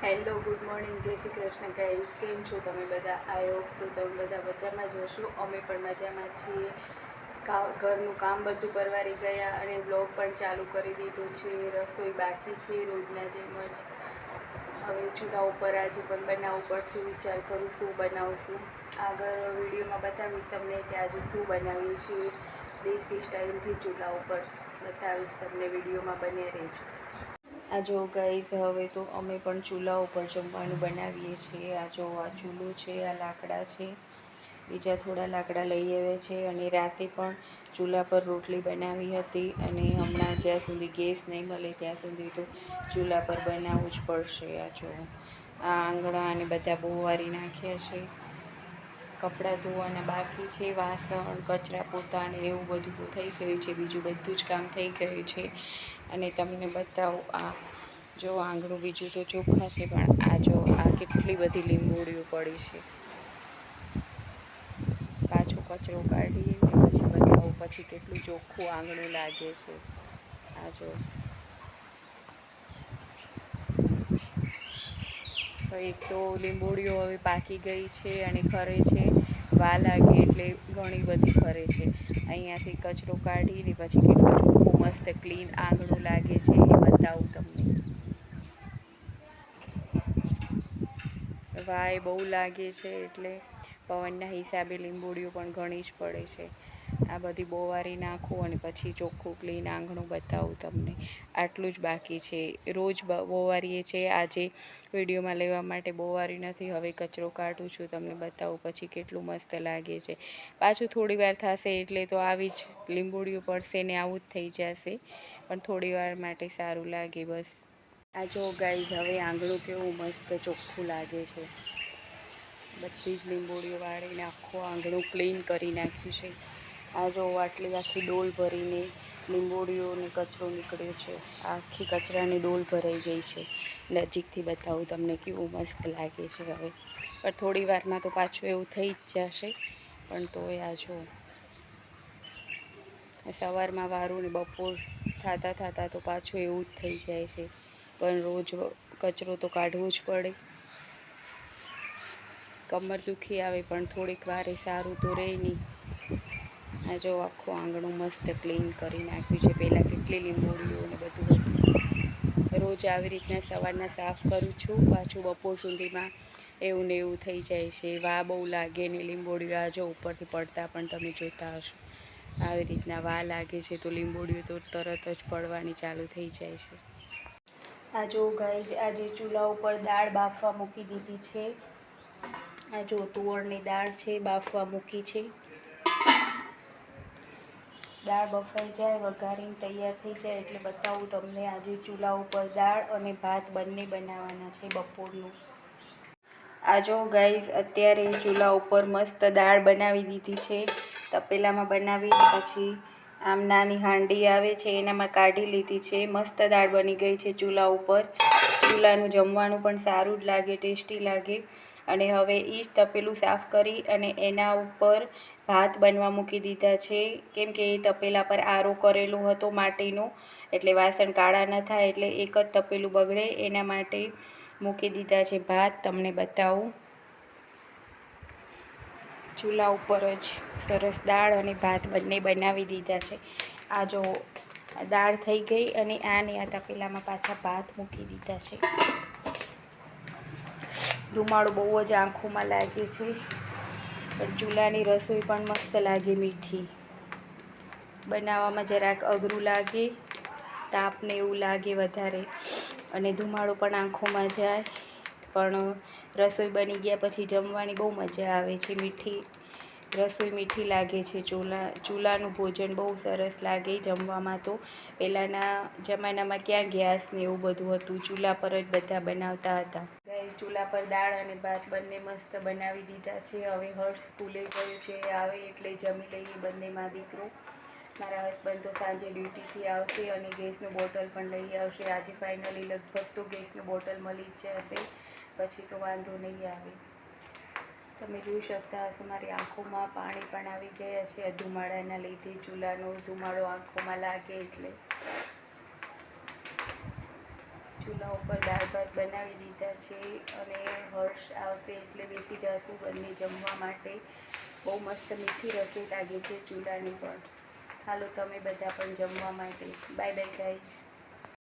Hello, good morning, જય Shri Krishna guys. કેમ છો તમે બધા? આઈ હોપ સો તમે બધા મજામાં જ હશો. અમે પણ મજામાં છીએ. ઘરનું કામ બધું પરવારી ગયા અને બ્લોગ પણ ચાલુ કરી દીધું છે. રસોઈ બાકી છે રોજના જેમ જ. હવે ચૂલા ઉપર આજે પણ બનાવવું પડશે. વિચાર કરું શું બનાવશું. આગળ વિડીયોમાં બતાવીશ તમને કે આજે શું બનાવીએ છીએ. દેશી સ્ટાઇલથી ચૂલા ઉપર બતાવીશ તમને. વિડીયોમાં બને રહેજો. આ જો ગાઈઝ, હવે તો અમે પણ ચૂલા ઉપર જમવાનું બનાવીએ છીએ. આ જો આ ચૂલો છે, આ લાકડા છે, બીજા થોડા લાકડા લઈ આવ્યા છે અને રાતે પણ ચૂલા પર રોટલી બનાવી હતી અને હમણાં જ્યાં સુધી ગેસ નહીં મળે ત્યાં સુધી તો ચૂલા પર બનાવવું જ પડશે. આ જો આ આંગળા અને બધા બહુ વારી નાખ્યા છે. કપડાં ધોવાના બાકી છે, વાસણ, કચરા, પોતા અને એવું બધું તો થઈ ગયું છે. બીજું બધું જ કામ થઈ ગયું છે અને તમને બતાવું આ જો આંગળું બીજું તો ચોખ્ખા છે, પણ આ જો આ કેટલી બધી લીંબોળીઓ પડી છે. પાછો કચરો કાઢી પછી બતાવું પછી કેટલું ચોખ્ખું આંગળું લાગે છે. આ જો એક તો લીંબોળીઓ હવે પાકી ગઈ છે અને ખરે છે. વા લાગે એટલે ઘણી બધી ખરે છે. અહીંયાથી કચરો કાઢીને પછી કેટલું ચોખ્ખું મસ્ત ક્લીન આંગળું લાગે છે એ બતાવું તમને. વાય બહુ લાગે છે એટલે પવનના હિસાબે લીંબોળીઓ પણ ઘણી જ પડે છે. આ બધી બોવારી નાખું અને પછી ચોખ્ખું ક્લીન આંગણું બતાવું તમને. આટલું જ બાકી છે. રોજ બોવારીએ છે. આજે વિડીયોમાં લેવા માટે બોવારી નથી. હવે કચરો કાઢું છું, તમને બતાવું પછી કેટલું મસ્ત લાગે છે. પાછું થોડી વાર થશે એટલે તો આવી જ લીંબોળીઓ પડશે ને આવું જ થઈ જશે, પણ થોડી વાર માટે સારું લાગે બસ. આ જો ગાઈઝ, હવે આંગળું કેવું મસ્ત ચોખ્ખું લાગે છે. બધી જ લીંબોળીઓ વાળીને આખું આંગણું ક્લીન કરી નાખ્યું છે. આ જો આટલી આખી ડોલ ભરીને લીંબોળીઓને કચરો નીકળ્યો છે. આખી કચરાની ડોલ ભરાઈ ગઈ છે. નજીકથી બતાવું તમને કેવું મસ્ત લાગે છે. હવે પણ થોડી વારમાં તો પાછું એવું થઈ જ જશે, પણ તોય આ જો સવારમાં વારું ને બપોર થતાં તો પાછું એવું જ થઈ જાય છે. પણ રોજ કચરો તો કાઢવો જ પડે. કમર દુખી આવે પણ થોડીક વારે સારું તો રહે નહીં. આ જો આખું આંગણું મસ્ત ક્લીન કરી નાખ્યું છે. પહેલાં કેટલી લીંબોળીઓ ને બધું હતું. રોજ આવી રીતના સવારના સાફ કરું છું, પાછું બપોર સુધીમાં એવું ને એવું થઈ જાય છે. વા બહુ લાગે ને લીંબોળીઓ આ જો ઉપરથી પડતા પણ તમે જોતા હશો. આવી રીતના વા લાગે છે તો લીંબોળીઓ તો તરત જ પડવાની ચાલુ થઈ જાય છે. આ જો ગાઈઝ, આજે ચૂલા ઉપર દાળ બાફવા મૂકી દીધી છે. આ જો તુવરની દાળ છે, બાફવા મૂકી છે. દાળ બફાઈ જાય, વઘારીને તૈયાર થઈ જાય એટલે બતાવું તમને. આજે ચૂલા ઉપર દાળ અને ભાત બંને બનાવવાના છે બપોરનું. આ જો ગાઈઝ, અત્યારે ચૂલા ઉપર મસ્ત દાળ બનાવી દીધી છે. તપેલામાં બનાવી પછી આમ નાની હાંડી આવે છે એનામાં કાઢી લીધી છે. મસ્ત દાળ બની ગઈ છે ચૂલા ઉપર. ચૂલાનું જમવાનું પણ સારું જ લાગે, ટેસ્ટી લાગે. અને હવે એ જ તપેલું સાફ કરી અને એના ઉપર ભાત બનવા મૂકી દીધા છે. કેમ કે એ તપેલા પર આરો કરેલો હતો માટીનો, એટલે વાસણ કાળા ન થાય, એટલે એક જ તપેલું બગડે એના માટે મૂકી દીધા છે ભાત. તમને બતાવું. ચૂલા ઉપર જ સરસ દાળ અને ભાત બંને બનાવી દીધા છે. આ જો દાળ થઈ ગઈ અને આ તપેલામાં પાછા ભાત મૂકી દીધા છે. ધુમાડો બહુ જ આંખોમાં લાગે છે, પણ ચૂલાની રસોઈ પણ મસ્ત લાગે, મીઠી. બનાવવામાં જરાક અઘરું લાગે, તાપને એવું લાગે વધારે અને ધુમાડો પણ આંખોમાં જાય, પણ રસોઈ બની ગયા પછી જમવાની બહુ મજા આવે છે. રસોઈ મીઠી લાગે છે. ચૂલાનું ભોજન બહુ સરસ લાગે જમવામાં. તો પહેલાંના જમાનામાં ક્યાં ગેસ ને એવું બધું હતું, ચૂલા પર જ બધા બનાવતા હતા. ચૂલા પર દાળ અને ભાત બંને મસ્ત બનાવી દીધા છે. હવે હર્ષ સ્કૂલે ગયું છે, આવે એટલે જમી લઈએ બંનેમાં દીકરો. મારા હસબન્ડ તો સાંજે ડ્યુટીથી આવશે અને ગેસનું બોટલ પણ લઈ આવશે. આજે ફાઇનલી લગભગ તો ગેસનું બોટલ મળી જ જશે, પછી તો વાંધો નહીં આવે. તમે જોઈ શકતા હશો મારી આંખોમાં પાણી પણ આવી ગયા છે આ ધુમાડાના લીધે. ચૂલાનો ધુમાડો આંખોમાં લાગે એટલે ચૂલા ઉપર દાળ ભાત બનાવી દીધા છે અને હર્ષ આવશે એટલે બેસી જશું બંને જમવા માટે. બહુ મસ્ત મીઠી રસોઈ લાગે છે ચૂલાની પણ. હાલો તમે બધા પણ જમવા માટે. Bye bye guys.